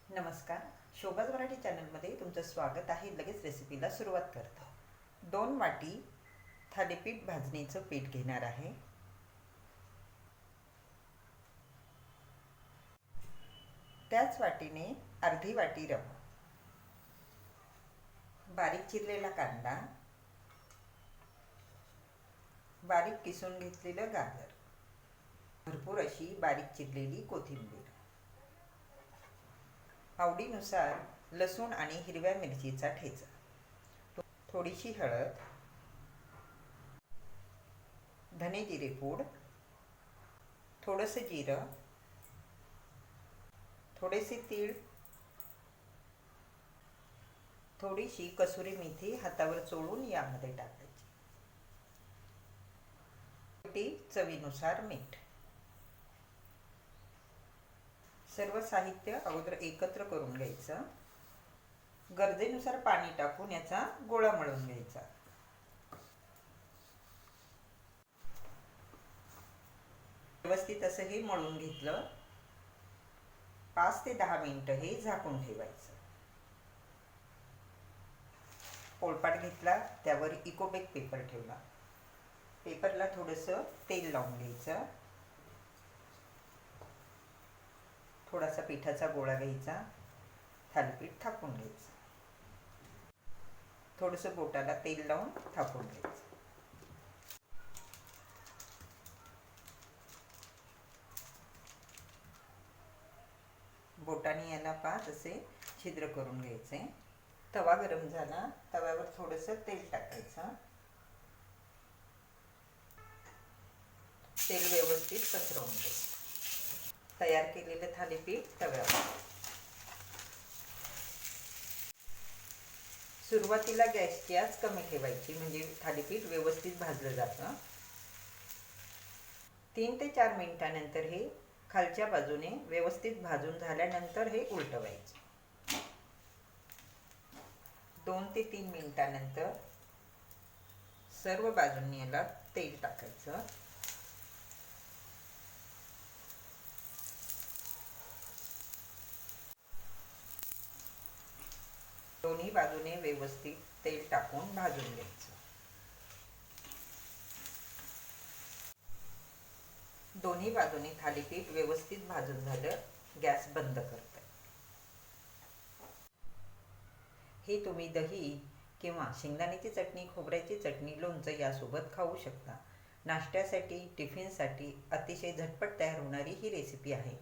नमस्कार. शोभाज मराठी चॅनलमध्ये तुमचं स्वागत आहे. लगेच रेसिपीला सुरुवात करतो. 2 वाटी थालीपीठ भाजणीचं पीठ घेणार आहे. त्याच वाटीने अर्धी वाटी रवा, बारीक चिरलेला कांदा, बारीक किसून घेतलेलं गाजर, भरपूर अशी बारीक चिरलेली कोथिंबीर, आवडीनुसार लसूण आणि हिरव्या मिरचीचा ठेचा, थोडीशी हळद, धने जिरे पूड, थोडंसं जिरं, थोडेसे तीळ, थोडीशी कसुरी मेथी हातावर चोळून यामध्ये टाकायची, चवीनुसार मीठ. सर्व साहित्य अगोदर एकत्र करून घ्यायचं. गरजेनुसार पाणी टाकून याचा गोळा मळून घ्यायचा. व्यवस्थित असं हे मळून घेतलं. 5 ते 10 मिनिटं हे झाकून ठेवायचं. पोळपाट घेतला, त्यावर इकोबेक पेपर ठेवला. पेपरला थोडंसं तेल लावून घ्यायचं. थोडासा पिठाचा गोळा घ्यायचा, थालीपीठ थापून घ्यायचं. थोडंसं बोटाला तेल लावून थापून घ्यायचं. बोटाने याला 5 असे छिद्र करून घ्यायचे. तवा गरम झाला, तव्यावर थोडंसं तेल टाकायचं. तेल व्यवस्थित पसरवून घ्यायचं. तयार केलेलं थालीपीठ तव्यावर. सुरुवातीला गॅसची आच कमी ठेवायची, म्हणजे थालीपीठ व्यवस्थित भाजलं जातं. 3 ते 4 मिनिटानंतर हे खालच्या बाजूने व्यवस्थित भाजून झाल्यानंतर हे उलटवायचे. 2 ते 3 मिनिटानंतर सर्व बाजूंनी याला तेल टाकायचं. दोन्ही बाजूने व्यवस्थित तेल टाकून भाजून घ्यायचं. दोन्ही बाजूने थालीपीठ व्यवस्थित भाजून झालं, गॅस बंद करते. हे तुम्ही दही किंवा शेंगदाण्याची चटणी, खोबऱ्याची चटणी, लोणचं यासोबत खाऊ शकता. नाश्त्यासाठी, टिफिनसाठी अतिशय झटपट तयार होणारी ही रेसिपी आहे.